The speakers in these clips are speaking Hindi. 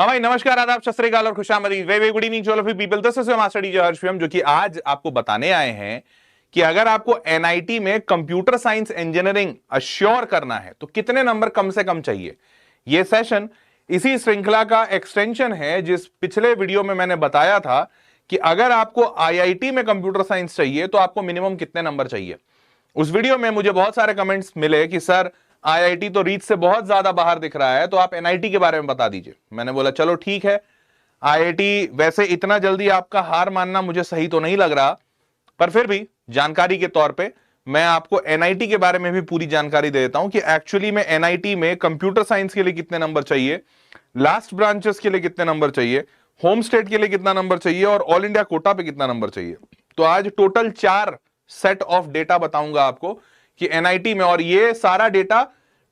हाँ भाई, नमस्कार, आदाब, सत श्री अकाल और खुशामदीद। Very very good evening to all of you people. This is your master DJ Harsh, जो कि आज आपको बताने आए हैं कि अगर आपको एनआईटी में कंप्यूटर साइंस इंजीनियरिंग अश्योर करना है तो कितने नंबर कम से कम चाहिए। यह सेशन इसी श्रृंखला का एक्सटेंशन है जिस पिछले वीडियो में मैंने बताया था कि अगर आपको आईआईटी में कंप्यूटर साइंस चाहिए तो आपको मिनिमम कितने नंबर चाहिए। उस वीडियो में मुझे बहुत सारे कमेंट्स मिले कि सर आईआईटी तो रीच से बहुत ज्यादा बाहर दिख रहा है, तो आप एनआईटी के बारे में बता दीजिए। मैंने बोला चलो ठीक है, आईआईटी वैसे इतना जल्दी आपका हार मानना मुझे सही तो नहीं लग रहा, पर फिर भी जानकारी के तौर पे मैं आपको एनआईटी के बारे में भी पूरी जानकारी दे देता हूं कि एक्चुअली में एनआईटी में कंप्यूटर साइंस के लिए कितने नंबर चाहिए, लास्ट ब्रांचेस के लिए कितने नंबर चाहिए, होम स्टेट के लिए कितना नंबर चाहिए और ऑल इंडिया कोटा पे कितना नंबर चाहिए। तो आज टोटल 4 सेट ऑफ डेटा बताऊंगा आपको कि एनआईटी में, और ये सारा डेटा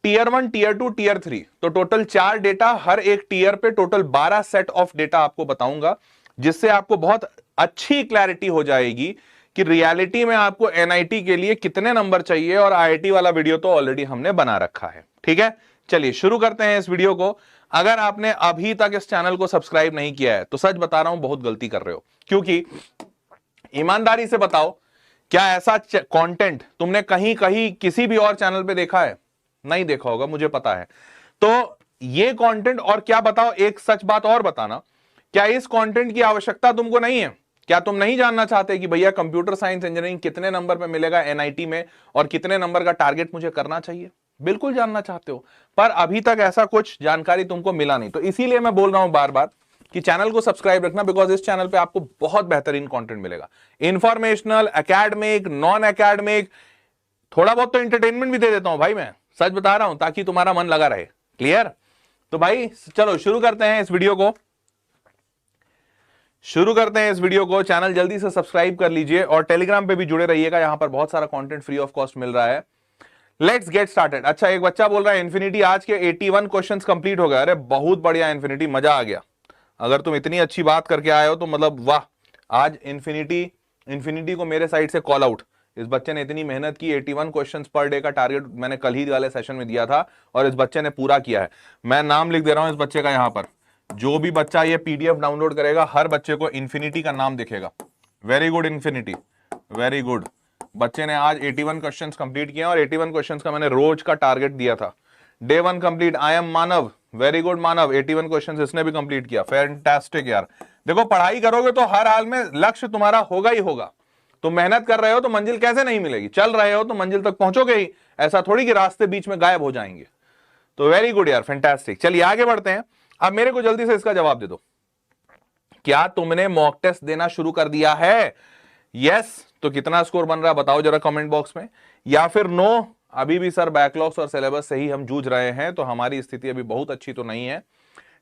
टीयर 1, टीयर 2, टीयर 3, तो टोटल 4 डेटा, हर एक टीयर पे टोटल 12 सेट ऑफ डेटा आपको बताऊंगा, जिससे आपको बहुत अच्छी क्लैरिटी हो जाएगी कि रियलिटी में आपको एनआईटी के लिए कितने नंबर चाहिए। और आईआईटी वाला वीडियो तो ऑलरेडी हमने बना रखा है। ठीक है, चलिए शुरू करते हैं इस वीडियो को। अगर आपने अभी तक इस चैनल को सब्सक्राइब नहीं किया है तो सच बता रहा हूं, बहुत गलती कर रहे हो, क्योंकि ईमानदारी से बताओ, क्या ऐसा कंटेंट तुमने कहीं कहीं किसी भी और चैनल पे देखा है? नहीं देखा होगा, मुझे पता है। तो ये कंटेंट, और क्या बताओ, एक सच बात और बताना, क्या इस कंटेंट की आवश्यकता तुमको नहीं है? क्या तुम नहीं जानना चाहते कि भैया कंप्यूटर साइंस इंजीनियरिंग कितने नंबर पे मिलेगा एनआईटी में और कितने नंबर का टारगेट मुझे करना चाहिए? बिल्कुल जानना चाहते हो, पर अभी तक ऐसा कुछ जानकारी तुमको मिला नहीं। तो इसीलिए मैं बोल रहा हूं बार बार कि चैनल को सब्सक्राइब रखना, बिकॉज इस चैनल पे आपको बहुत बेहतरीन कंटेंट मिलेगा, इंफॉर्मेशनल, एकेडमिक, नॉन एकेडमिक, थोड़ा बहुत तो एंटरटेनमेंट भी दे देता हूं भाई, मैं सच बता रहा हूं, ताकि तुम्हारा मन लगा रहे। क्लियर? तो भाई चलो शुरू करते हैं इस वीडियो को। चैनल जल्दी से सब्सक्राइब कर लीजिए और टेलीग्राम पे भी जुड़े रहिएगा, यहां पर बहुत सारा कंटेंट फ्री ऑफ कॉस्ट मिल रहा है। Let's get started. अच्छा, एक बच्चा बोल रहा है इन्फिनिटी आज के 81 क्वेश्चंस कंप्लीट हो गए। अरे बहुत बढ़िया इन्फिनिटी, मजा आ गया। अगर तुम इतनी अच्छी बात करके आए हो तो मतलब वाह, आज इन्फिनिटी को मेरे साइड से कॉल आउट। इस बच्चे ने इतनी मेहनत की, 81 क्वेश्चंस पर डे का टारगेट मैंने कल ही वाले सेशन में दिया था और इस बच्चे ने पूरा किया है। मैं नाम लिख दे रहा हूं इस बच्चे का। यहां पर जो भी बच्चा ये पीडीएफ डाउनलोड करेगा, हर बच्चे को इन्फिनिटी का नाम दिखेगा। Very good infinity, very good. बच्चे ने आज 81 क्वेश्चंस कंप्लीट किए और 81 क्वेश्चंस का मैंने रोज का टारगेट दिया था। Day 1 complete. I am Manav, very good Manav, 81 questions इसने भी कंप्लीट किया। फैंटास्टिक यार। देखो, पढ़ाई करोगे तो हर हाल में लक्ष्य तुम्हारा होगा ही होगा। तो मेहनत कर रहे हो तो मंजिल कैसे नहीं मिलेगी? चल रहे हो तो मंजिल तक पहुंचोगे ही, ऐसा थोड़ी कि रास्ते बीच में गायब हो जाएंगे। तो वेरी गुड यार, फैंटास्टिक। चलिए आगे बढ़ते हैं। अब मेरे को जल्दी से इसका जवाब दे दो, क्या तुमने मॉक टेस्ट देना शुरू कर दिया है? यस, तो कितना स्कोर बन रहा है बताओ जरा कमेंट बॉक्स में। या फिर नो, अभी भी सर बैकलॉग्स और सिलेबस से ही हम जूझ रहे हैं, तो हमारी स्थिति अभी बहुत अच्छी तो नहीं है।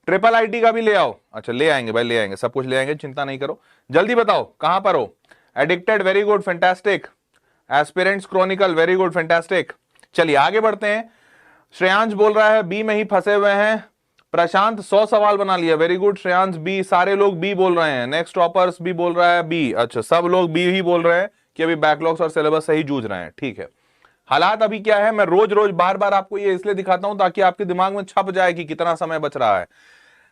ट्रिपल आईटी का भी ले आओ। अच्छा, ले आएंगे भाई, ले आएंगे, सब कुछ ले आएंगे, चिंता नहीं करो। जल्दी बताओ कहां पर हो। Addicted, very good, fantastic. Aspirants Chronicle, very good, fantastic. चलिए आगे बढ़ते हैं। श्रेयांश बोल रहा है बी में ही फंसे हुए हैं। प्रशांत 100 सवाल बना लिया, वेरी गुड श्रेयांश, बी। सारे लोग बी बोल रहे हैं। नेक्स्ट टॉपर्स भी बोल रहा है बी। अच्छा, सब लोग बी ही बोल रहे हैं कि अभी बैकलॉग्स और सिलेबस से ही जूझ रहे हैं। ठीक है, हालात अभी क्या है, मैं रोज रोज बार बार आपको ये इसलिए दिखाता हूं ताकि आपके दिमाग में छप जाए कि कितना समय बच रहा है।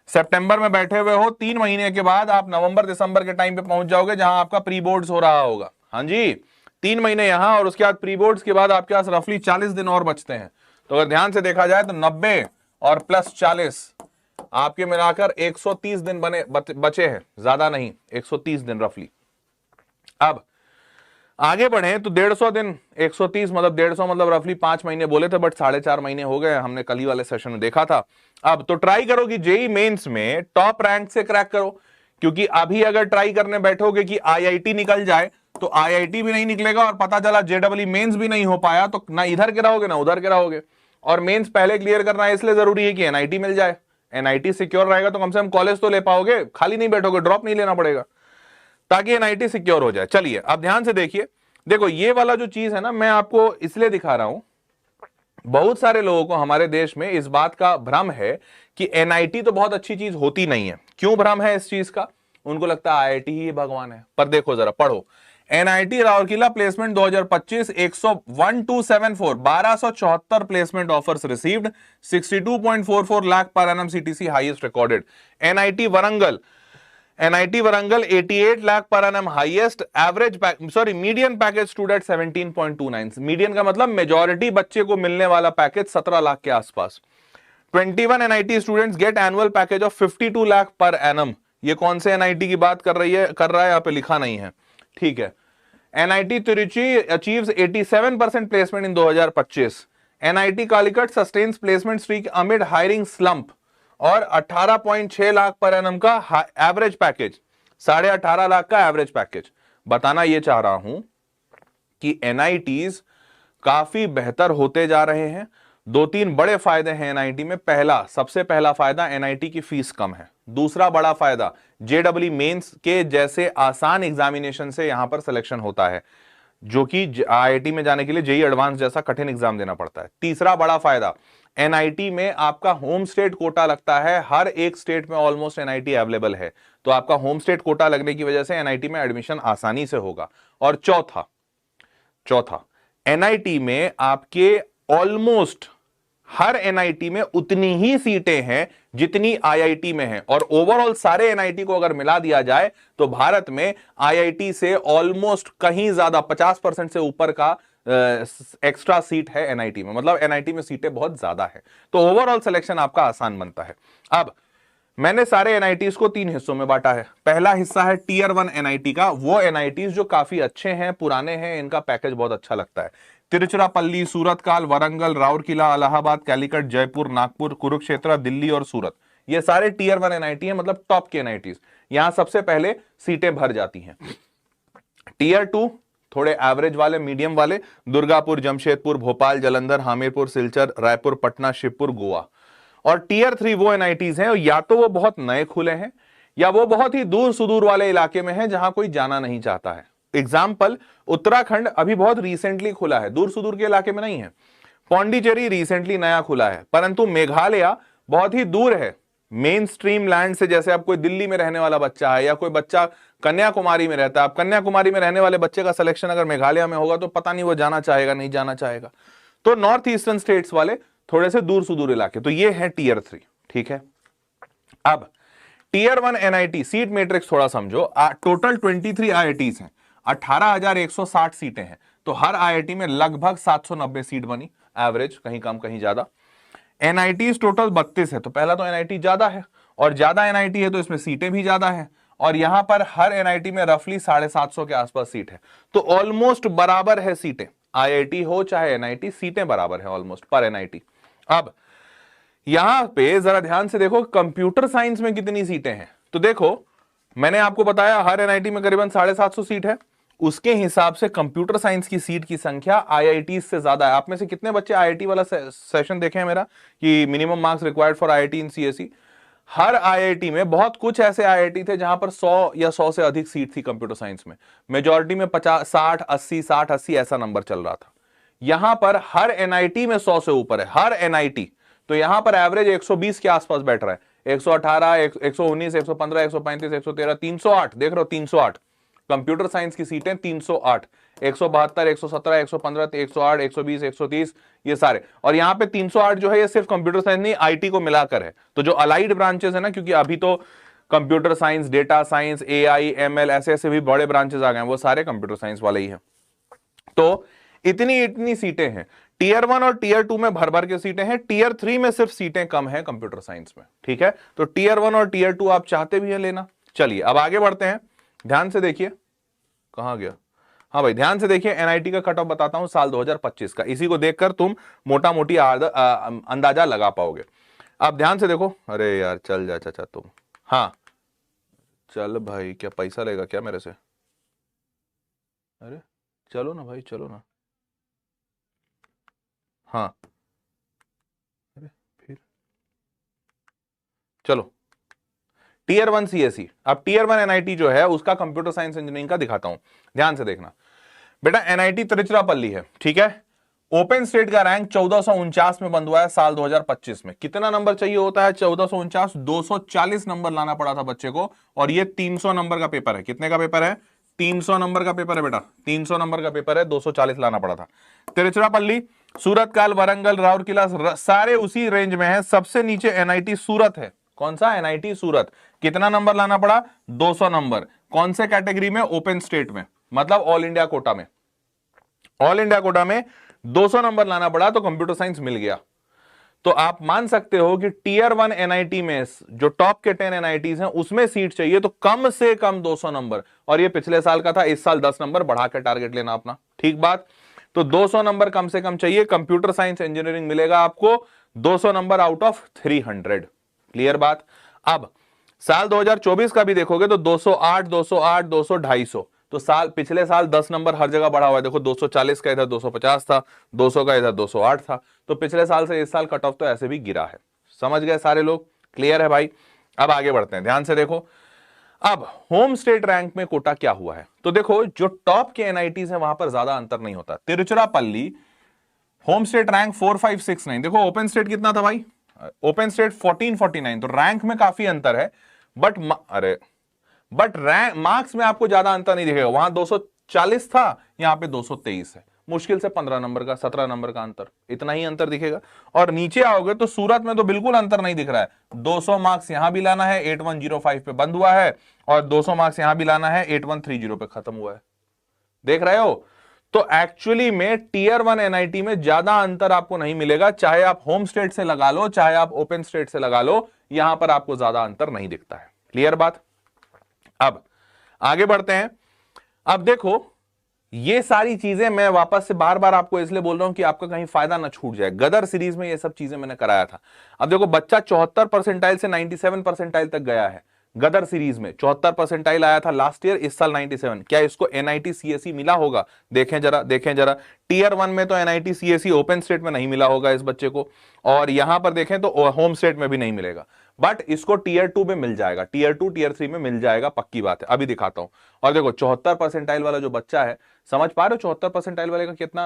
सितंबर में बैठे हुए हो, 3 महीने के बाद आप नवंबर दिसंबर के टाइम पे पहुंच जाओगे जहां आपका प्री बोर्ड्स हो रहा होगा। हाँ जी, 3 महीने यहां और उसके बाद प्री बोर्ड्स के बाद आपके पास रफली 40 दिन और बचते हैं। तो अगर ध्यान से देखा जाए तो 90 और प्लस 40 आपके मिलाकर 130 दिन बचे हैं, ज्यादा नहीं, 130 दिन रफली। अब आगे बढ़े तो 150 दिन, 130 मतलब 150 मतलब रफली 5 महीने बोले थे, बट 4.5 महीने हो गए, हमने कल ही वाले सेशन में देखा था। अब तो ट्राई करो कि जेई मेंस में टॉप रैंक से क्रैक करो, क्योंकि अभी अगर ट्राई करने बैठोगे कि आईआईटी निकल जाए तो आईआईटी भी नहीं निकलेगा और पता चला जेडब्ल्यू मेंस भी नहीं हो पाया तो ना इधर के रहोगे ना उधर के रहोगे। और मेंस पहले क्लियर करना इसलिए जरूरी है कि एनआईटी मिल जाए। एनआईटी सिक्योर रहेगा तो कम से कम कॉलेज तो ले पाओगे, खाली नहीं बैठोगे, ड्रॉप नहीं लेना पड़ेगा, ताकि एनआईटी सिक्योर हो जाए। चलिए अब ध्यान से देखिए, देखो ये वाला जो चीज है ना, मैं आपको इसलिए दिखा रहा हूं, बहुत सारे लोगों को हमारे देश में इस बात का भ्रम है कि एनआईटी तो बहुत अच्छी चीज होती नहीं है। क्यों भ्रम है इस चीज का? उनको लगता है आईआईटी ही भगवान है। पर देखो जरा, पढ़ो, NIT Rourkela placement 2025 1274 1274 placement offers received 62.44 lakh per annum CTC highest recorded. NIT Warangal 88 lakh per annum highest average median package stood at 17.29। Median का मतलब मेजॉरिटी बच्चे को मिलने वाला पैकेज 17 लाख के आसपास। 21 NIT students gate annual package of 52 lakh per annum. ये कौन से एनआईटी की बात कर रहा है, यहां पे लिखा नहीं है, ठीक है। एनआईटी तिरुचि अचीव्स 87% प्लेसमेंट इन 2025। NIT Calicut sustains placement streak amid hiring slump और 18.6 लाख पर एनम का एवरेज पैकेज, 18.5 लाख का एवरेज पैकेज। बताना यह चाह रहा हूं कि एनआईटीज काफी बेहतर होते जा रहे हैं। 2-3 बड़े फायदे हैं एनआईटी में। सबसे पहला फायदा एनआईटी की फीस कम है। दूसरा बड़ा फायदा जेडब्ल्यू मेंस के जैसे आसान एग्जामिनेशन से यहां पर सिलेक्शन होता है, जो कि आईआईटी में जाने के लिए जेईई एडवांस जैसा कठिन एग्जाम देना पड़ता है। तीसरा बड़ा फायदा एनआईटी में आपका होम स्टेट कोटा लगता है। हर एक स्टेट में ऑलमोस्ट एनआईटी अवेलेबल है, तो आपका होम स्टेट कोटा लगने की वजह से एनआईटी में एडमिशन आसानी से होगा। और चौथा एनआईटी में आपके ऑलमोस्ट हर एनआईटी में उतनी ही सीटें हैं जितनी आईआईटी में हैं, और ओवरऑल सारे एनआईटी को अगर मिला दिया जाए तो भारत में आईआईटी से ऑलमोस्ट कहीं ज्यादा 50% से ऊपर का एक्स्ट्रा सीट है एनआईटी में। मतलब एनआईटी में सीटें बहुत ज्यादा है, तो ओवरऑल सिलेक्शन आपका आसान बनता है। अब मैंने सारे एनआईटीज को 3 हिस्सों में बांटा है। पहला हिस्सा है टीयर 1 एनआईटी का, वो एनआईटीज जो काफी अच्छे हैं, पुराने हैं, इनका पैकेज बहुत अच्छा लगता है। तिरुचिरापल्ली, सूरतकाल, वरंगल, राउरकेला, इलाहाबाद, कैलीकट, जयपुर, नागपुर, कुरुक्षेत्र, दिल्ली और सूरत, ये सारे टीयर 1 एनआईटी हैं, मतलब टॉप के एनआईटीज। यहां सबसे पहले सीटें भर जाती हैं। टीयर 2 थोड़े एवरेज वाले, मीडियम वाले, दुर्गापुर, जमशेदपुर, भोपाल, जालंधर, हमीरपुर, सिलचर, रायपुर, पटना, शिवपुर, गोवा। और टीयर 3 वो एनआईटीज हैं, या तो वो बहुत नए खुले हैं या वो बहुत ही दूर सुदूर वाले इलाके में है जहां कोई जाना नहीं चाहता है। एग्जाम्पल, उत्तराखंड अभी बहुत रिसेंटली खुला है, दूर सुदूर के इलाके में नहीं है। पौंडीचेरी रिसेंटली नया खुला है, परंतु मेघालय बहुत ही दूर है मेन स्ट्रीम लैंड से। जैसे अब कोई दिल्ली में रहने वाला बच्चा है या कोई बच्चा कन्याकुमारी में रहता है, अब कन्याकुमारी में रहने वाले बच्चे का सिलेक्शन अगर मेघालय में होगा तो पता नहीं वो जाना चाहेगा नहीं जाना चाहेगा। तो नॉर्थ ईस्टर्न स्टेट्स वाले थोड़े से दूर सुदूर इलाके, तो ये है टीयर 3, ठीक है। अब टीयर 1 एनआईटी सीट मैट्रिक्स थोड़ा समझो। टोटल 23 आईआईटीज हैं, 18,160 सीटें हैं, तो हर आईआईटी में लगभग 790 सीट बनी, एवरेज, कहीं कम कहीं ज्यादा। एनआईटीज टोटल 32 है, तो पहला तो एनआईटी ज्यादा है, और ज्यादा एनआईटी है तो इसमें सीटें भी ज्यादा है, और यहां पर हर एनआईटी में रफली 750 के आसपास सीट है, तो ऑलमोस्ट बराबर है सीटें। आईआईटी हो चाहे एनआईटी, सीटें बराबर है ऑलमोस्ट पर एनआईटी। अब यहां पे जरा ध्यान से देखो कंप्यूटर साइंस में कितनी सीटें हैं। तो देखो, मैंने आपको बताया हर एनआईटी में करीबन 750 सीट है, उसके हिसाब से कंप्यूटर साइंस की सीट की संख्या आईआईटी से ज्यादा है। आप में से कितने बच्चे आईआईटी वाला सेशन देखे हैं मेरा, कि minimum marks required for IIT in CSE? Her IIT में बहुत कुछ ऐसे आईआईटी थे जहां पर 100 या 100 से अधिक सीट थी कंप्यूटर साइंस में। मेजॉरिटी में 50, 60, 80, 60, 80 ऐसा नंबर चल रहा था। यहां पर हर एनआईटी में 100 से ऊपर है, हर एनआईटी। तो यहां पर एवरेज 120 के आसपास बैठ रहा है, 118, 119, 115, 135, 113, 308, देख रहे हो 308 कंप्यूटर साइंस की सीटें, 308, 172, 117, 115, 108, 120, 130, ये सारे। और यहां पे 308 जो है ये सिर्फ कंप्यूटर साइंस नहीं, आईटी को मिलाकर है। तो जो अलाइड ब्रांचेस है ना, क्योंकि अभी तो computer science, data science, AI, ML ऐसे ऐसे भी बड़े ब्रांचेस आ गए हैं, वो सारे कंप्यूटर साइंस वाले ही हैं। तो इतनी सीटें हैं। टीयर 1 और टीयर 2 में भर भर के सीटें हैं, टीयर 3 में सिर्फ सीटें कम हैं कंप्यूटर साइंस में, ठीक है। तो टीयर 1 और टीयर 2 आप चाहते भी हैं लेना। चलिए अब आगे बढ़ते हैं, ध्यान से देखिए, कहां गया, हाँ भाई ध्यान से देखिए, एनआईटी का कट ऑफ बताता हूं साल 2025 का, इसी को देखकर तुम मोटा मोटी अंदाजा लगा पाओगे। अब ध्यान से देखो, अरे यार चल जा चाचा तुम, हाँ चल भाई, क्या पैसा लेगा क्या मेरे से? अरे चलो ना भाई, चलो ना, हाँ अरे फिर चलो। टीयर 1 सीएसई, अब टीयर 1 एनआईटी जो है उसका कंप्यूटर साइंस इंजीनियरिंग का दिखाता हूं, ध्यान से देखना बेटा। एनआईटी तिरुचिरापल्ली है, ठीक है। ओपन स्टेट का रैंक 1449 में बंद हुआ है साल 2025 में। कितना नंबर चाहिए होता है? 1449, 240 नंबर लाना पड़ा था बच्चे को, और ये 300 नंबर का पेपर है। कितने का पेपर है? 300 नंबर का पेपर है बेटा, 300 नंबर का पेपर है, 240 लाना पड़ा था। तिरुचिरापल्ली, सूरतकाल, वरंगल, राउरकेला सारे उसी रेंज में है। सबसे नीचे एनआईटी सूरत है। कौन सा? एनआईटी सूरत। कितना नंबर लाना पड़ा? 200 नंबर। कौन से कैटेगरी में? ओपन स्टेट में, मतलब ऑल इंडिया कोटा में। ऑल इंडिया कोटा में 200 नंबर लाना पड़ा तो कंप्यूटर साइंस मिल गया। तो आप मान सकते हो कि टीयर 1 एनआईटी में जो टॉप के 10 एनआईटीज हैं उसमें सीट चाहिए तो कम से कम 200 नंबर, और ये पिछले साल का था, इस साल 10 नंबर बढ़ा के टारगेट लेना अपना, ठीक बात। तो 200 नंबर कम से कम चाहिए। कंप्यूटर साइंस इंजीनियरिंग मिलेगा आपको 200 नंबर आउट ऑफ 300। क्लियर बात। अब साल 2024 का भी देखोगे तो 208, 208, 200, 250। तो साल पिछले साल 10 नंबर हर जगह बढ़ा हुआ है। देखो 240 का इधर 250 था, 200 का इधर 208 था। तो पिछले साल से इस साल कट ऑफ तो ऐसे भी गिरा है। समझ गए सारे लोग? क्लियर है भाई। अब आगे बढ़ते हैं, ध्यान से देखो। अब होम स्टेट रैंक में कोटा क्या हुआ है, तो देखो जो टॉप के एनआईटीज हैं वहां पर ज्यादा अंतर नहीं होता। Tiruchirappalli home state rank 4569। देखो ओपन स्टेट कितना था भाई? Open state 1449। तो रैंक में काफी अंतर है, बट रैंक मार्क्स में आपको ज्यादा अंतर नहीं दिखेगा। वहां 240 था, यहां पे 223 है। मुश्किल से 15 नंबर का, 17 नंबर का अंतर, इतना ही अंतर दिखेगा। और नीचे आओगे तो सूरत में तो बिल्कुल अंतर नहीं दिख रहा है। 200 मार्क्स यहां भी लाना है, 8105 पे बंद हुआ है, और 200 मार्क्स यहां भी लाना है, 8130 पे खत्म हुआ है। देख रहे हो? तो एक्चुअली में टीयर 1 एनआईटी में ज्यादा अंतर आपको नहीं मिलेगा, चाहे आप होम स्टेट से लगा लो, चाहे आप ओपन स्टेट से लगा लो, यहां पर आपको ज्यादा अंतर नहीं दिखता है। क्लियर बात। अब आगे बढ़ते हैं। अब देखो ये सारी चीजें मैं वापस से बार बार आपको इसलिए बोल रहा हूं कि आपका कहीं फायदा ना छूट जाए। गदर सीरीज में ये सब चीजें मैंने कराया था। अब देखो बच्चा 74 परसेंटाइल से 97 परसेंटाइल तक गया है। गदर सीरीज में 74 परसेंटाइल आया था लास्ट ईयर, इस साल 97। क्या इसको एनआईटी सीएसई मिला होगा? देखें जरा, देखें जरा। टीयर 1 में तो एनआईटी सीएसई ओपन स्टेट में नहीं मिला होगा इस बच्चे को, और यहां पर देखें तो होम स्टेट में भी नहीं मिलेगा। बट इसको टीयर 2 में मिल जाएगा, टीयर 2 टीयर 3 में मिल जाएगा, पक्की बात है। अभी दिखाता हूं। और देखो 74 परसेंटाइल वाला जो बच्चा है, समझ पा रहे हो 74 परसेंटाइल वाले का कितना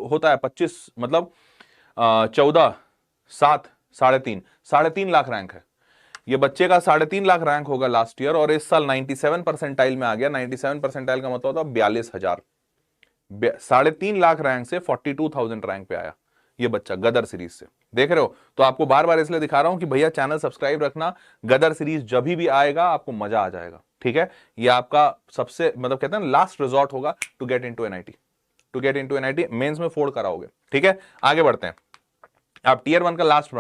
होता है? 25 मतलब 14, 7, 3.5 लाख रैंक है। ये बच्चे का 3.5 लाख रैंक होगा लास्ट ईयर, और इस साल 97 परसेंटाइल में आ गया। 97 परसेंटाइल का मतलब होता 42,000। 3.5 लाख रैंक से 42,000 रैंक पे आया ये बच्चा गदर सीरीज से। देख रहे हो? तो आपको बार बार इसलिए दिखा रहा हूं कि भैया चैनल सब्सक्राइब रखना, गदर सीरीज जब भी आएगा आपको मजा आ जाएगा। ठीक है? ये आपका सबसे मतलब कहते हैं लास्ट रिजॉर्ट होगा to get into NIT, to get into NIT. Mains में फोड़ कराओगे। ठीक है? आगे बढ़ते हैं। अब टीयर 1 का लास्ट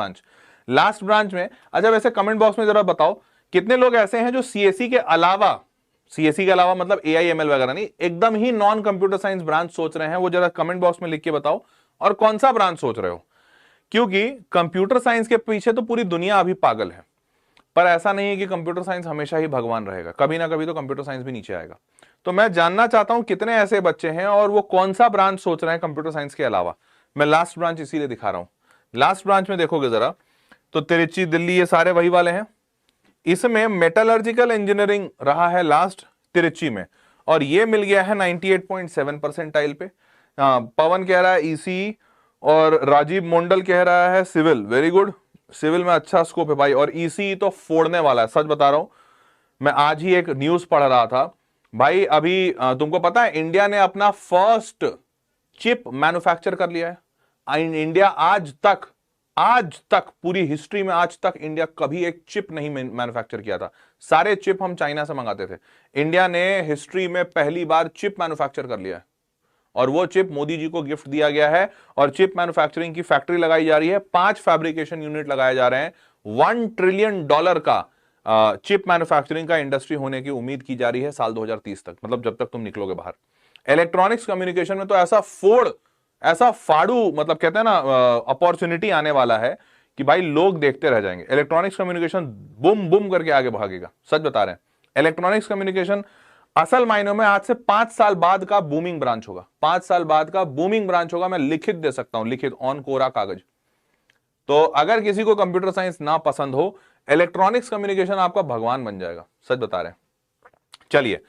ब्रांच में अच्छा वैसे कमेंट बॉक्स में जरा बताओ कितने लोग ऐसे हैं जो सीएसई के अलावा मतलब एआईएमएल वगैरह नहीं, एकदम ही नॉन कंप्यूटर साइंस ब्रांच सोच रहे हैं? वो जरा कमेंट बॉक्स में लिख के बताओ, और कौन सा ब्रांच सोच रहे हो। क्योंकि कंप्यूटर साइंस के पीछे तो पूरी दुनिया अभी पागल है, पर ऐसा नहीं है कि कंप्यूटर साइंस हमेशा ही भगवान रहेगा। कभी ना कभी तो कंप्यूटर साइंस भी नीचे आएगा। तो मैं जानना चाहता हूं कितने ऐसे बच्चे हैं और वो कौन सा ब्रांच सोच रहे हैं कंप्यूटर साइंस के अलावा। मैं लास्ट ब्रांच इसीलिए दिखा रहा हूं। लास्ट ब्रांच में देखोगे जरा तो तिरुचि, दिल्ली, ये सारे वही वाले हैं। इसमें मेटलर्जिकल इंजीनियरिंग रहा है लास्ट तिरुचि में, और ये मिल गया है 98.7 परसेंटाइल पे। पवन कह रहा है ईसी, और राजीव मोंडल कह रहा है सिविल। वेरी गुड, सिविल में अच्छा स्कोप है भाई, और ईसी तो फोड़ने वाला है, सच बता रहा हूं। मैं आज ही एक न्यूज पढ़ रहा था भाई, अभी तुमको पता है इंडिया ने अपना फर्स्ट चिप मैन्युफैक्चर कर लिया है। इंडिया आज तक पूरी हिस्ट्री में आज तक इंडिया कभी एक चिप नहीं मैन्युफैक्चर किया था। सारे चिप हम चाइना से मंगाते थे। इंडिया ने हिस्ट्री में पहली बार चिप मैन्युफैक्चर कर लिया है, और वो चिप मोदी जी को गिफ्ट दिया गया है। और चिप मैन्युफैक्चरिंग की फैक्ट्री लगाई जा रही है, 5 फैब्रिकेशन यूनिट लगाए जा रहे हैं। $1 ट्रिलियन का चिप मैन्युफैक्चरिंग का इंडस्ट्री होने की उम्मीद की जा रही है साल 2030 तक, मतलब जब तक तुम निकलोगे बाहर। इलेक्ट्रॉनिक्स कम्युनिकेशन में तो ऐसा फाड़ू मतलब कहते हैं ना अपॉर्चुनिटी आने वाला है कि भाई लोग देखते रह जाएंगे। इलेक्ट्रॉनिक्स कम्युनिकेशन बुम बुम करके आगे भागेगा, सच बता रहे हैं। इलेक्ट्रॉनिक्स कम्युनिकेशन असल मायनों में आज से 5 साल बाद का बूमिंग ब्रांच होगा। 5 साल बाद का बूमिंग ब्रांच होगा। मैं लिखित दे सकता हूं, लिखित ऑन कोरा कागज। तो अगर किसी को कंप्यूटर साइंस ना पसंद हो, इलेक्ट्रॉनिक्स कम्युनिकेशन आपका भगवान बन जाएगा, सच बता रहे हैं। चलिए,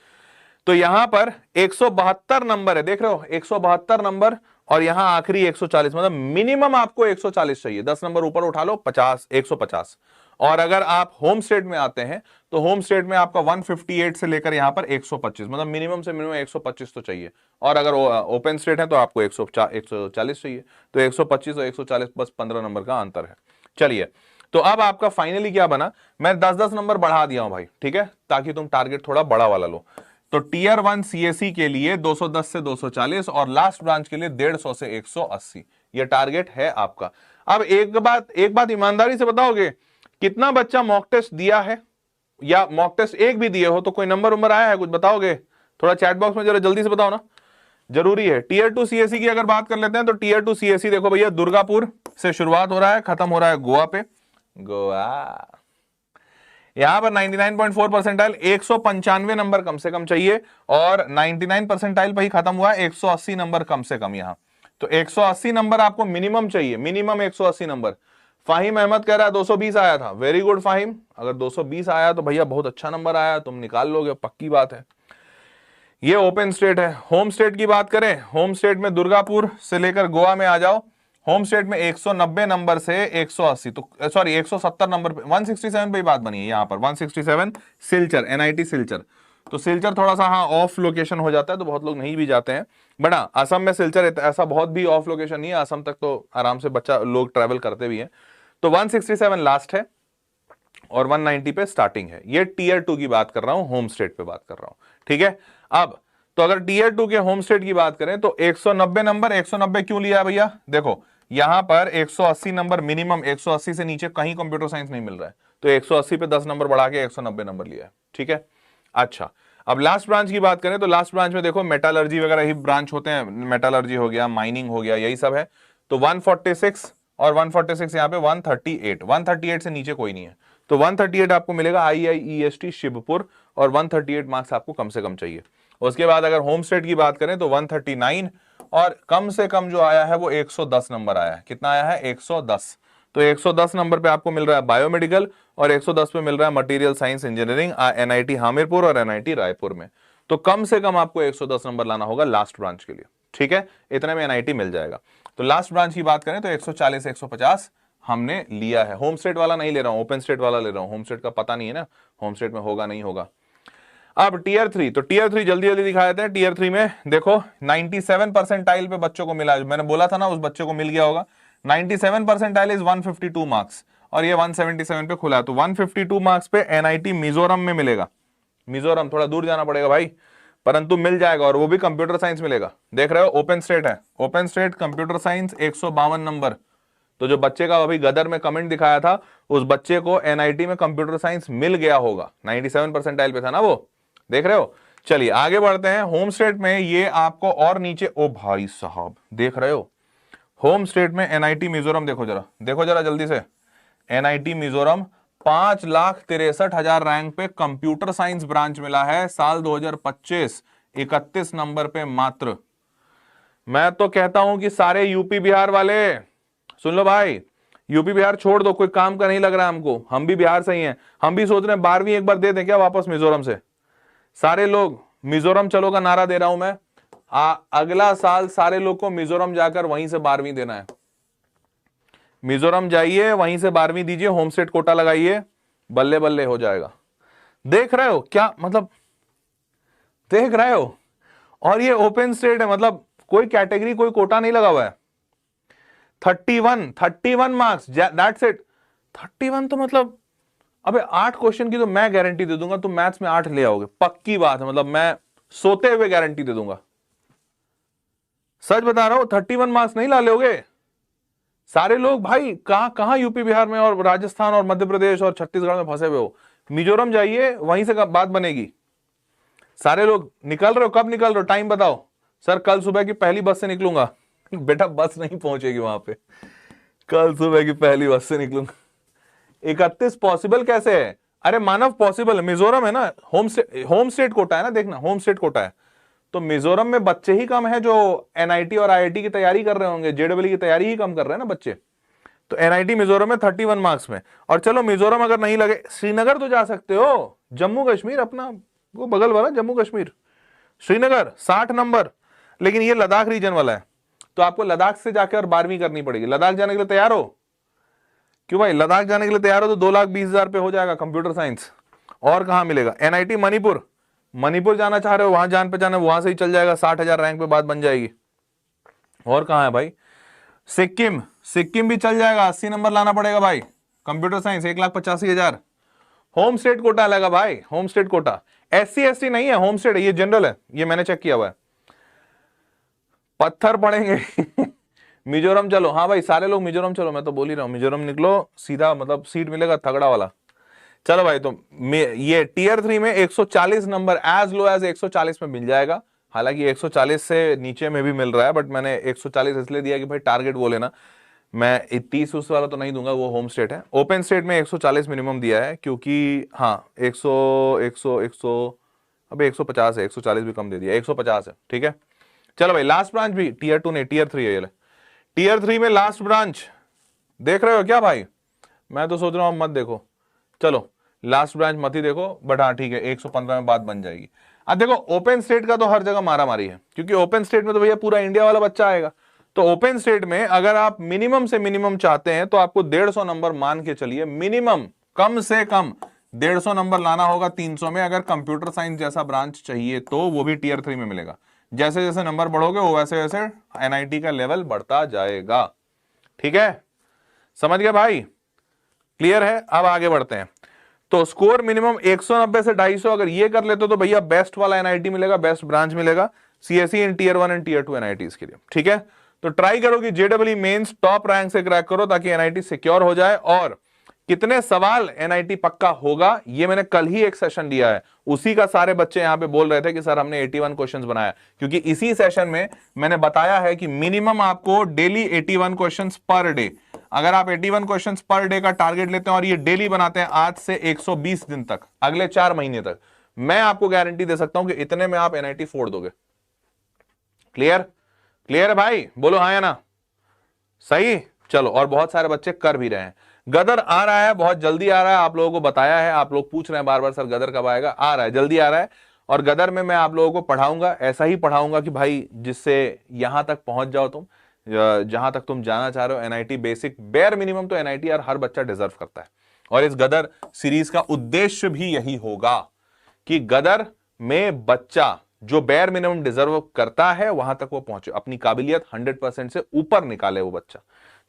तो यहां पर 172 नंबर है, देख रहे हो 172 नंबर, और यहां आखिरी 140, मतलब मिनिमम आपको 140 चाहिए। 10 नंबर ऊपर उठा लो, 50, 150। और अगर आप होम स्टेट में आते हैं तो होम स्टेट में आपका 158 से लेकर यहां पर 125, मतलब मिनिमम से मिनिमम 125 तो चाहिए, और अगर ओपन स्टेट है तो आपको 140 चाहिए, तो 125 और 140 बस 15 नंबर का अंतर है। चलिए, तो अब आपका फाइनली क्या बना, मैं 10-10 नंबर बढ़ा दिया हूं भाई, ठीक है, ताकि तुम टारगेट थोड़ा बड़ा वाला लो। तो टीयर 1 सीएससी के लिए 210 से 240 और लास्ट ब्रांच के लिए 150 से 180, ये टारगेट है आपका। अब एक बात ईमानदारी से बताओगे, कितना बच्चा मॉक टेस्ट दिया है, या मॉक टेस्ट एक भी दिए हो तो कोई नंबर आया है, कुछ बताओगे? थोड़ा चैट बॉक्स में जरा जल्दी से बताओ ना, जरूरी है। टीयर 2 सीएससी की अगर बात कर लेते हैं तो टीयर 2 सीएससी देखो भैया, दुर्गापुर से शुरुआत हो रहा है, खत्म हो रहा है गोवा पे। गोवा यहां पर 99.4 परसेंटाइल, 195 नंबर कम से कम चाहिए, और 99 परसेंटाइल पर ही खत्म हुआ है, 180 नंबर कम से कम यहां। तो 180 नंबर आपको मिनिमम चाहिए, मिनिमम 180 नंबर। फाहिम अहमद कह रहा है 220 आया था, वेरी गुड फाहिम, अगर 220 आया तो भैया बहुत अच्छा नंबर आया, तुम निकाल लोगे, पक्की बात है। ये ओपन स्टेट है। होम स्टेट की बात करें, होम स्टेट में दुर्गापुर से लेकर गोवा में आ जाओ, होम स्टेट में 190 नंबर से 180, तो सॉरी 170 नंबर पे 167 पे ही बात बनी है यहां पर, 167 सिलचर, एनआईटी सिलचर। तो सिलचर थोड़ा सा हाँ ऑफ लोकेशन हो जाता है, तो बहुत लोग नहीं भी जाते हैं, बट हाँ असम में सिलचर ऐसा बहुत भी ऑफ लोकेशन नहीं है, असम तक तो आराम से बच्चा लोग ट्रैवल करते भी हैं। तो 167 लास्ट है और 190 पे स्टार्टिंग है। ये टीयर 2 की बात कर रहा हूं, होम स्टेट पे बात कर रहा हूं, ठीक है। अब तो अगर टीयर 2 के होम स्टेट की बात करें तो 190 नंबर, 190 क्यों लिया भैया, देखो यहां पर 180 नंबर मिनिमम, 180 से नीचे कहीं कंप्यूटर साइंस नहीं मिल रहा है, तो 180 पे 10 नंबर बढ़ा के 190 नंबर लिया है, ठीक है। अच्छा, अब लास्ट ब्रांच की बात करें तो लास्ट ब्रांच में देखो मेटालर्जी वगैरह ही ब्रांच होते हैं, मेटालर्जी हो गया, माइनिंग हो गया, यही सब है। तो 146 और 146 यहाँ पे 138 से नीचे कोई नहीं है, तो 138 आपको मिलेगा IIEST शिवपुर, और 138 मार्क्स आपको कम से कम चाहिए। उसके बाद अगर होम स्टेट की बात करें तो 139, और कम से कम जो आया है वो 110 नंबर आया है। कितना आया है? 110। तो 110 नंबर पे आपको मिल रहा है बायोमेडिकल, और 110 पे मिल रहा है material science engineering NIT Hamirpur और NIT रायपुर में। तो कम से कम आपको 110 नंबर लाना होगा लास्ट ब्रांच के लिए, ठीक है, इतने में NIT मिल जाएगा। तो लास्ट ब्रांच की बात करें तो 140 150 हमने लिया है। होम स्टेट वाला नहीं ले रहा हूं, ओपन स्टेट वाला ले रहा हूं, होम स्टेट का पता नहीं है ना, होम स्टेट में होगा नहीं होगा। अब टीयर 3, तो टीयर 3 जल्दी जल्दी दिखा देते हैं। टीयर 3 में देखो 97 परसेंटाइल पे बच्चों को मिला, मैंने बोला था ना उस बच्चे को मिल गया होगा। 97 परसेंटाइल इज 152 मार्क्स, और ये 177 पे खुला है, तो 152 मार्क्स पे NIT मिजोरम में मिलेगा। मिजोरम थोड़ा दूर जाना पड़ेगा भाई, परंतु मिल जाएगा, और वो भी कंप्यूटर साइंस मिलेगा। देख रहे हो ओपन स्टेट है, open state computer science 152 number. तो जो बच्चे का अभी गदर में कमेंट दिखाया था, उस बच्चे को NIT में कंप्यूटर साइंस मिल गया होगा, 97 परसेंटाइल पे था ना वो, देख रहे हो। चलिए आगे बढ़ते हैं। होम स्टेट में ये आपको और नीचे, ओ भाई साहब देख रहे हो, होम स्टेट में NIT मिजोरम देखो जरा जल्दी से। NIT मिजोरम 5,63,000 रैंक पे कंप्यूटर साइंस ब्रांच मिला है साल 2025, 31 नंबर पे मात्र। मैं तो कहता हूं कि सारे यूपी बिहार वाले सुन लो भाई, यूपी बिहार छोड़ दो, कोई काम का नहीं लग रहा है हमको, हम भी बिहार से ही हैं, हम भी सोच रहे हैं 12वीं एक बार दे दें क्या वापस मिजोरम से। सारे लोग मिजोरम चलो का नारा दे रहा हूं मैं, अगला साल सारे लोग को मिजोरम जाकर वहीं से 12वीं देना है। मिजोरम जाइए, वहीं से 12वीं दीजिए, होम स्टेट कोटा लगाइए, बल्ले बल्ले हो जाएगा। देख रहे हो क्या मतलब, देख रहे हो। और ये ओपन स्टेट है, मतलब कोई कैटेगरी कोई कोटा नहीं लगा हुआ है। 31 मार्क्स, दैट्स इट। 31 तो मतलब अबे 8 क्वेश्चन की तो मैं गारंटी दे दूंगा, तुम मैथ्स में 8 ले आओगे, पक्की बात है, मतलब मैं सोते हुए गारंटी दे दूंगा, सच बता रहा हूं। 31 मार्क्स नहीं ला लोगे सारे लोग भाई, कहां यूपी बिहार में और राजस्थान और मध्य प्रदेश और छत्तीसगढ़ में फंसे हुए हो। मिजोरम जाइए, वहीं से बात बनेगी। सारे लोग निकल रहे हो, कब निकल रहे हो टाइम बताओ। सर कल सुबह की पहली बस से निकलूंगा। बेटा बस नहीं पहुंचेगी वहां पे, कल सुबह की पहली बस से निकलूंगा। 31 पॉसिबल कैसे है? अरे मानव पॉसिबल है, मिजोरम है ना, होम स्टेट कोटा है ना, देखना होम स्टेट कोटा है, तो मिजोरम में बच्चे ही कम है जो NIT और IIT की तैयारी कर रहे होंगे, JEE की तैयारी ही कम कर रहे हैं ना बच्चे। तो NIT मिजोरम में 31 मार्क्स में। और चलो मिजोरम अगर नहीं लगे, श्रीनगर तो जा सकते हो, जम्मू कश्मीर अपना वो बगल वाला जम्मू कश्मीर, श्रीनगर 60 नंबर। लेकिन ये लद्दाख रीजन वाला है, तो आपको लद्दाख से जाकर 12वीं करनी पड़ेगी। लद्दाख जाने के लिए तैयार हो? क्यों भाई, लद्दाख जाने के लिए तैयार हो तो 2,20,000 पे हो जाएगा कंप्यूटर साइंस, और कहां मिलेगा? एनआईटी मणिपुर, मणिपुर जाना चाह रहे हो, वहां जान पहचान है, वहां से ही चल जाएगा, 60,000 रैंक पे बात बन जाएगी। और कहां है भाई? सिक्किम, सिक्किम भी चल जाएगा, 80 नंबर लाना पड़ेगा भाई। Computer science 1,85,000। Home state quota लगा भाई, home state quota, SC ST नहीं है, होम स्टेट है, ये जनरल है, ये मैंने चेक किया हुआ है। पत्थर पड़ेंगे मिजोरम चलो, हाँ भाई सारे लोग मिजोरम चलो, मैं तो बोल ही रहा हूं मिजोरम निकलो सीधा, मतलब सीट मिलेगा तगड़ा वाला। चलो भाई, तो ये टीयर 3 में 140 नंबर एज लो एज 140 में मिल जाएगा। हालांकि 140 से नीचे में भी मिल रहा है, बट मैंने 140 इसलिए दिया कि भाई टारगेट बोले ना, मैं 30 उस वाला तो नहीं दूंगा, वो होम स्टेट है। ओपन स्टेट में 140 मिनिमम दिया है, क्योंकि हाँ 100 अबे 150 है, 140 भी कम दे दिया, 150 है, ठीक है। चलो भाई, लास्ट ब्रांच भी टीयर 2 नहीं, टीयर 3 है ये। टीयर 3 में लास्ट ब्रांच देख रहे हो क्या भाई? मैं तो सोच रहा हूं मत देखो, चलो लास्ट ब्रांच मत ही देखो, बट हाँ ठीक है, 115 में बात बन जाएगी। अब देखो ओपन स्टेट का तो हर जगह मारा मारी है, क्योंकि ओपन स्टेट में तो भैया पूरा इंडिया वाला बच्चा आएगा। तो ओपन स्टेट में अगर आप मिनिमम से मिनिमम चाहते हैं तो आपको 150 नंबर मान के चलिए, मिनिमम कम से कम 150 नंबर लाना होगा 300 में। अगर कंप्यूटर साइंस जैसा ब्रांच चाहिए तो वो भी टीयर 3 में मिलेगा। जैसे जैसे नंबर बढ़ोगे वो वैसे वैसे एनआईटी का लेवल बढ़ता जाएगा, ठीक है, समझ गए भाई? क्लियर है? अब आगे बढ़ते हैं। तो स्कोर मिनिमम 190 से 250 अगर ये कर लेते तो भैया बेस्ट वाला एनआईटी मिलेगा, बेस्ट ब्रांच मिलेगा CSE in tier 1 and tier 2 NITs के लिए, ठीक है। तो ट्राई करो कि जेडब्ल्यू मेंस टॉप रैंक से क्रैक करो, ताकि एनआईटी सिक्योर हो जाए। और कितने सवाल एनआईटी पक्का होगा, ये मैंने कल ही एक सेशन दिया है, उसी का सारे बच्चे यहां पे बोल रहे थे कि सर हमने 81 क्वेश्चंस बनाया, क्योंकि इसी सेशन में मैंने बताया है कि मिनिमम आपको डेली 81 क्वेश्चंस पर डे, अगर आप 81 क्वेश्चंस पर डे का टारगेट लेते हैं और ये डेली बनाते हैं आज से 120 दिन तक, अगले 4 महीने तक, मैं आपको गारंटी दे सकता हूं कि इतने में आप एनआईटी फोड़ दोगे। क्लियर? क्लियर है भाई? बोलो हाँ या ना? सही। चलो, और बहुत सारे बच्चे कर भी रहे हैं। गदर आ रहा है, बहुत जल्दी आ रहा है, आप लोगों को बताया है, आप लोग पूछ रहे हैं बार बार सर गदर कब आएगा, आ रहा है, जल्दी आ रहा है। और गदर में मैं आप लोगों को पढ़ाऊंगा, ऐसा ही पढ़ाऊंगा कि भाई जिससे यहां तक पहुंच जाओ तुम, जहां तक तुम जाना चाह रहे हो। एनआईटी बेसिक बेयर मिनिमम तो एनआईटी यार हर बच्चा डिजर्व करता है, और इस गदर सीरीज का उद्देश्य भी यही होगा कि गदर में बच्चा जो बेयर मिनिमम डिजर्व करता है वहां तक वो पहुंचे, अपनी काबिलियत 100% से ऊपर निकाले वो बच्चा।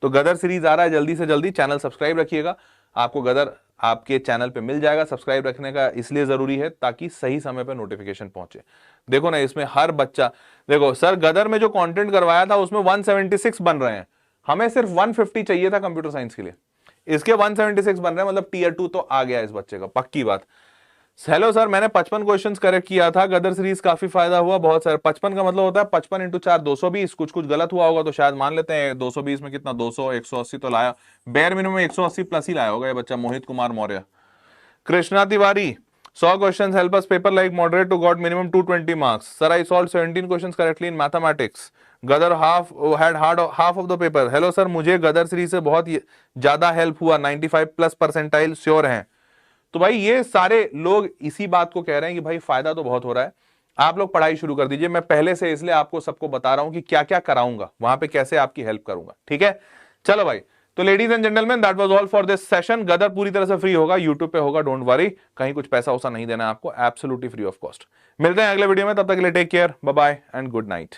तो गदर सीरीज आ रहा है, जल्दी से जल्दी चैनल सब्सक्राइब रखिएगा, आपको गदर आपके चैनल पे मिल जाएगा। सब्सक्राइब रखने का इसलिए जरूरी है ताकि सही समय पे नोटिफिकेशन पहुंचे। देखो ना, इसमें हर बच्चा, देखो सर गदर में जो कंटेंट करवाया था उसमें 176 बन रहे हैं, हमें सिर्फ 150 चाहिए था कंप्यूटर साइंस के लिए, इसके 176 बन रहे हैं, मतलब टीयर 2 तो आ गया इस बच्चे का, पक्की बात। हेलो सर, मैंने 55 क्वेश्चंस करेक्ट किया था, गदर सीरीज काफी फायदा हुआ, बहुत सारे। 55 का मतलब होता है 55 × 4 220, कुछ कुछ गलत हुआ होगा तो शायद मान लेते हैं 220 में कितना, 200 180 तो लाया, बेयर मिनिमम 180 प्लस ही लाया होगा ये बच्चा। Mohit Kumar Maurya. Krishna Tiwari, 100 questions help us paper like moderate to got minimum 220 marks. Sir I solve 17 questions correctly in mathematics, Gadar half of the paper. Hello sir, मुझे गदर सीरीज से बहुत ज्यादा हेल्प हुआ, 95+ परसेंटाइल श्योर हैं। तो भाई ये सारे लोग इसी बात को कह रहे हैं कि भाई फायदा तो बहुत हो रहा है, आप लोग पढ़ाई शुरू कर दीजिए। मैं पहले से इसलिए आपको सबको बता रहा हूं कि क्या क्या कराऊंगा, वहां पे कैसे आपकी हेल्प करूंगा, ठीक है। चलो भाई, तो ladies and gentleman, that was all for this session. Gadar पूरी तरह से फ्री होगा, यूट्यूब पे होगा, डोंट वरी, कहीं कुछ पैसा वैसा नहीं देना है आपको, एब्सोल्युटली फ्री ऑफ कॉस्ट। मिलते हैं अगले वीडियो में, तब तक के लिए take care, bye bye and good night.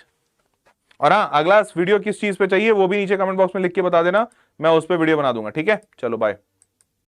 और हाँ, अगला वीडियो किस चीज पे चाहिए वो भी नीचे कमेंट बॉक्स में लिख के बता देना, मैं उस पर वीडियो बना दूंगा, ठीक है। चलो बाय।